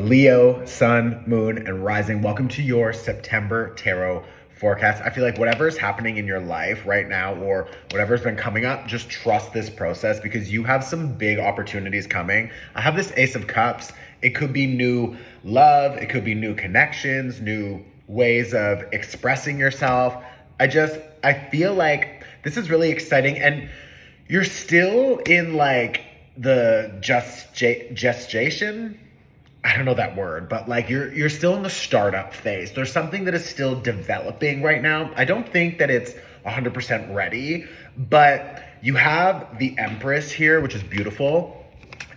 Leo, Sun, Moon, and Rising. Welcome to your September Tarot forecast. I feel like whatever is happening in your life right now or whatever's been coming up, just trust this process because you have some big opportunities coming. I have this Ace of Cups. It could be new love. It could be new connections, new ways of expressing yourself. I feel like this is really exciting and you're still in like the gestation. I don't know that word, but like you're still in the startup phase. There's something that is still developing right now. I don't think that it's 100% ready, but you have the Empress here, which is beautiful.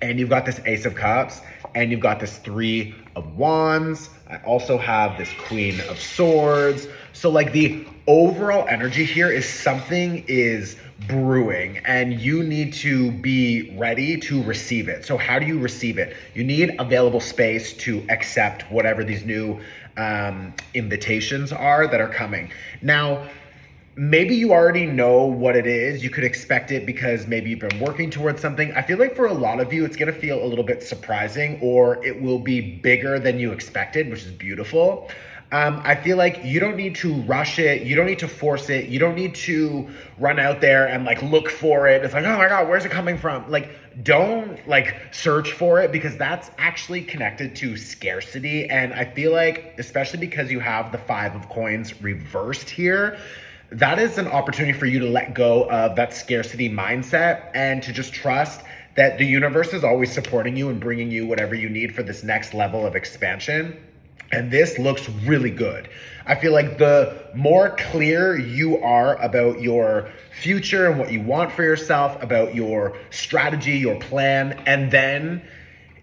And you've got this Ace of Cups and you've got this Three of Wands. I also have this Queen of Swords. So like the overall energy here is something is brewing and you need to be ready to receive it. So how do you receive it? You need available space to accept whatever these new invitations are that are coming. Now, maybe you already know what it is. You could expect it because maybe you've been working towards something. I feel like for a lot of you, it's going to feel a little bit surprising or it will be bigger than you expected, which is beautiful. I feel like you don't need to rush it. You don't need to force it. You don't need to run out there and like look for it. It's like, oh my God, where's it coming from? Like, don't like search for it because that's actually connected to scarcity. And I feel like, especially because you have the Five of Coins reversed here, that is an opportunity for you to let go of that scarcity mindset and to just trust that the universe is always supporting you and bringing you whatever you need for this next level of expansion. And this looks really good. I feel like the more clear you are about your future and what you want for yourself, about your strategy, your plan, and then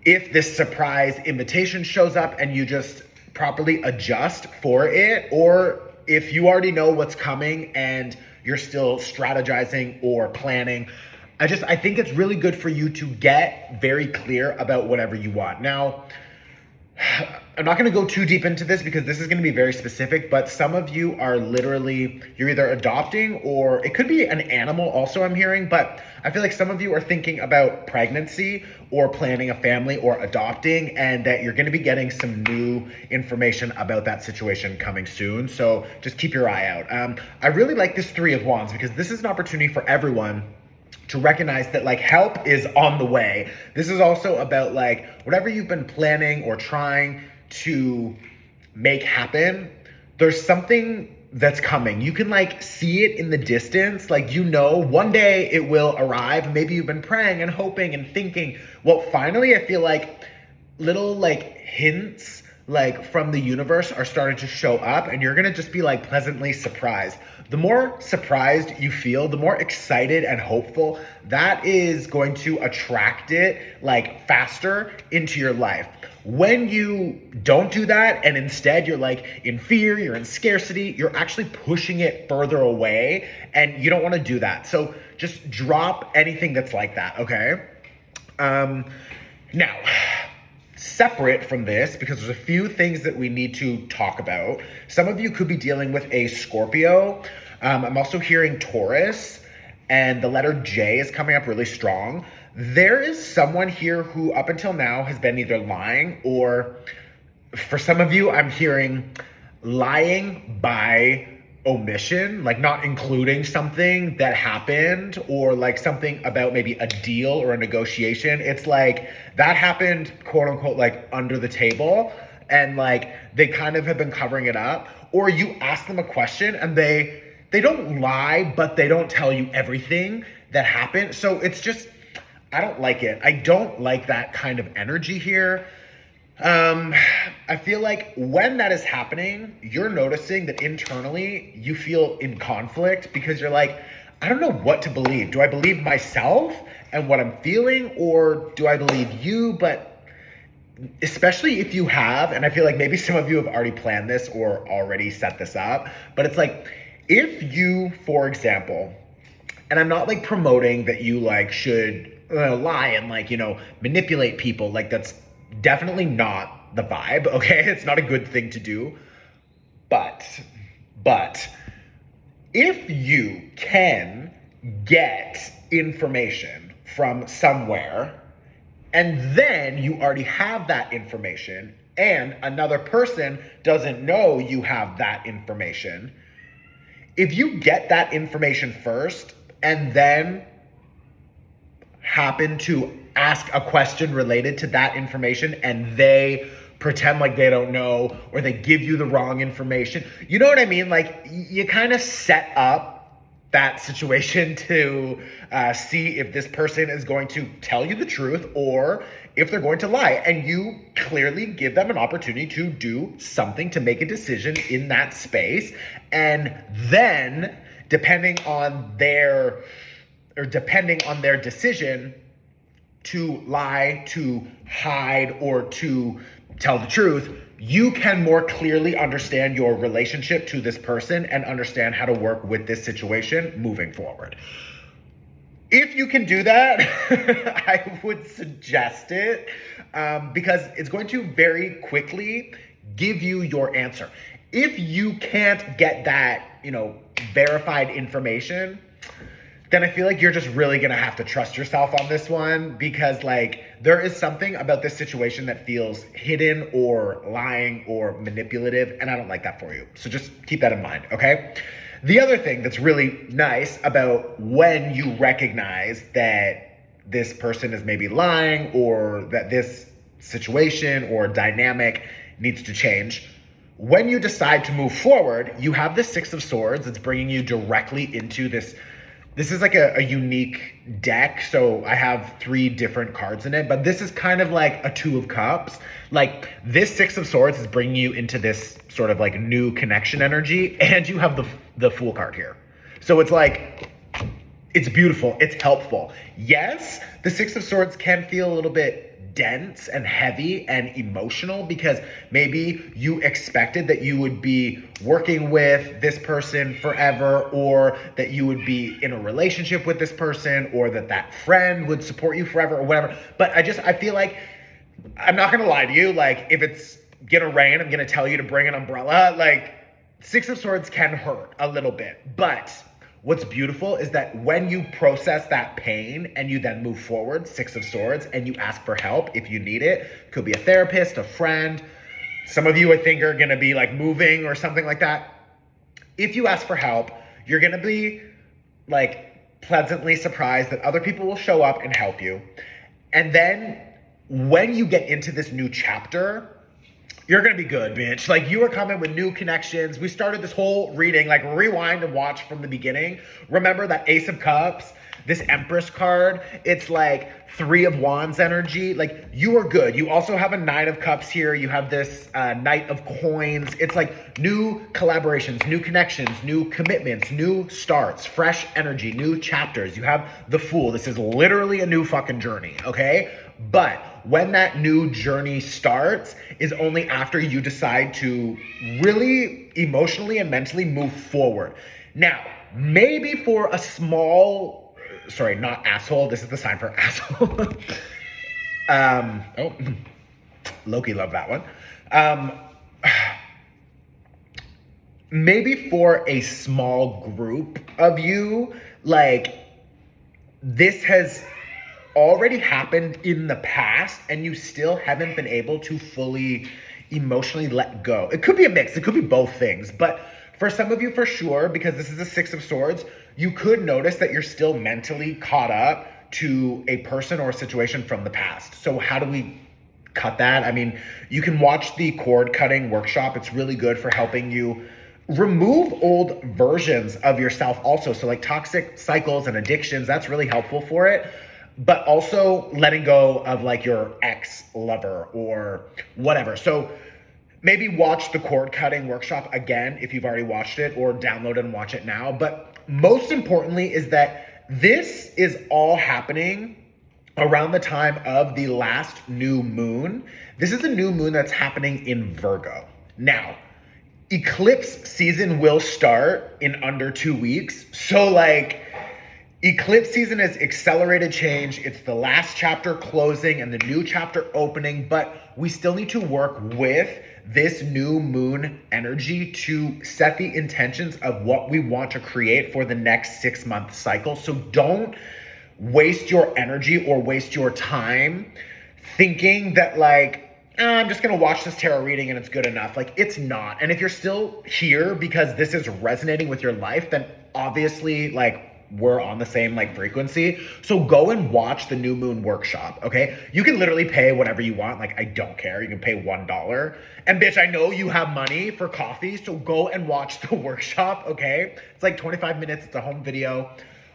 if this surprise invitation shows up and you just properly adjust for it, or if you already know what's coming and you're still strategizing or planning, I think it's really good for you to get very clear about whatever you want. Now, I'm not going to go too deep into this because this is going to be very specific, but some of you are literally, you're either adopting or it could be an animal also I'm hearing, but I feel like some of you are thinking about pregnancy or planning a family or adopting and that you're going to be getting some new information about that situation coming soon. So just keep your eye out. I really like this Three of Wands because this is an opportunity for everyone to recognize that like help is on the way. This is also about like whatever you've been planning or trying to make happen, there's something that's coming. You can like see it in the distance. Like, you know, one day it will arrive. Maybe you've been praying and hoping and thinking. Well, finally, I feel like little like hints like from the universe are starting to show up and you're gonna just be like pleasantly surprised. The more surprised you feel, the more excited and hopeful, that is going to attract it like faster into your life. When you don't do that and instead you're like in fear, you're in scarcity, you're actually pushing it further away and you don't want to do that. So just drop anything that's like that, okay? Now, separate from this, because there's a few things that we need to talk about. Some of you could be dealing with a Scorpio. I'm also hearing Taurus, and the letter J is coming up really strong. There is someone here who up until now has been either lying or, for some of you, I'm hearing lying by omission, like not including something that happened or like something about maybe a deal or a negotiation. It's like that happened, quote unquote, like under the table and like they kind of have been covering it up. Or you ask them a question and they don't lie, but they don't tell you everything that happened. So it's just, I don't like it. I don't like that kind of energy here. I feel like when that is happening, you're noticing that internally you feel in conflict because you're like, I don't know what to believe. Do I believe myself and what I'm feeling, or do I believe you? But especially if you have, and I feel like maybe some of you have already planned this or already set this up, but it's like, if you, for example, and I'm not like promoting that you like should lie and like, you know, manipulate people, like that's definitely not the vibe, okay? It's not a good thing to do. But if you can get information from somewhere and then you already have that information and another person doesn't know you have that information, if you get that information first and then happen to ask a question related to that information and they pretend like they don't know or they give you the wrong information, you know what I mean? Like you kind of set up that situation to see if this person is going to tell you the truth or if they're going to lie. And you clearly give them an opportunity to do something, to make a decision in that space. And then depending on their decision to lie, to hide, or to tell the truth, you can more clearly understand your relationship to this person and understand how to work with this situation moving forward. If you can do that, I would suggest it because it's going to very quickly give you your answer. If you can't get that, verified information, then I feel like you're just really gonna have to trust yourself on this one, because there is something about this situation that feels hidden or lying or manipulative, and I don't like that for you. So just keep that in mind, okay? The other thing that's really nice about when you recognize that this person is maybe lying or that this situation or dynamic needs to change, when you decide to move forward, you have the Six of Swords. It's bringing you directly into this. This is like a unique deck, so I have 3 different cards in it, but this is kind of like a Two of Cups. Like this Six of Swords is bringing you into this sort of like new connection energy, and you have the Fool card here. So it's like, it's beautiful, it's helpful. Yes, the Six of Swords can feel a little bit dense and heavy and emotional because maybe you expected that you would be working with this person forever, or that you would be in a relationship with this person, or that friend would support you forever or whatever. But I feel like, I'm not gonna lie to you, like if it's gonna rain, I'm gonna tell you to bring an umbrella. Like Six of Swords can hurt a little bit, but what's beautiful is that when you process that pain and you then move forward, Six of Swords, and you ask for help if you need it, could be a therapist, a friend. Some of you I think are gonna be like moving or something like that. If you ask for help, you're gonna be like pleasantly surprised that other people will show up and help you. And then when you get into this new chapter, you're gonna be good, bitch. Like you are coming with new connections. We started this whole reading, like rewind and watch from the beginning. Remember that Ace of Cups, this Empress card, it's like 3 of Wands energy. Like you are good. You also have a Nine of Cups here. You have this Knight of Coins. It's like new collaborations, new connections, new commitments, new starts, fresh energy, new chapters. You have the Fool. This is literally a new fucking journey, okay? But when that new journey starts is only after you decide to really emotionally and mentally move forward. Now, maybe for a small, sorry, not asshole, this is the sign for asshole. Loki loved that one. Maybe for a small group of you, like this has already happened in the past and you still haven't been able to fully emotionally let go. It could be a mix, it could be both things, but for some of you for sure, because this is a Six of Swords, you could notice that you're still mentally caught up to a person or a situation from the past. So how do we cut that? I mean, you can watch the cord cutting workshop. It's really good for helping you remove old versions of yourself also. So like toxic cycles and addictions, that's really helpful for it. But also letting go of like your ex-lover or whatever. So maybe watch the cord cutting workshop again if you've already watched it, or download it and watch it now. But most importantly is that this is all happening around the time of the last new moon. This is a new moon that's happening in Virgo. Now, eclipse season will start in under 2 weeks. So like, eclipse season is accelerated change. It's the last chapter closing and the new chapter opening, but we still need to work with this new moon energy to set the intentions of what we want to create for the next 6-month cycle. So don't waste your energy or waste your time thinking that like, I'm just gonna watch this tarot reading and it's good enough. Like, it's not. And if you're still here because this is resonating with your life, then obviously like we're on the same like frequency. So go and watch the new moon workshop, okay? You can literally pay whatever you want. Like, I don't care. You can pay $1. And bitch, I know you have money for coffee, so go and watch the workshop, okay? It's like 25 minutes. It's a home video.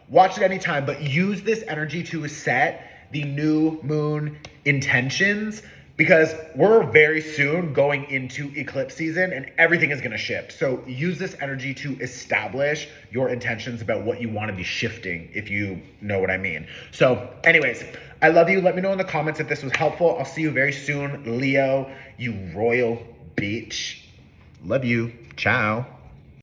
Watch it anytime, but use this energy to set the new moon intentions, because we're very soon going into eclipse season and everything is gonna shift. So use this energy to establish your intentions about what you wanna be shifting, if you know what I mean. So anyways, I love you. Let me know in the comments if this was helpful. I'll see you very soon, Leo, you royal bitch. Love you. Ciao.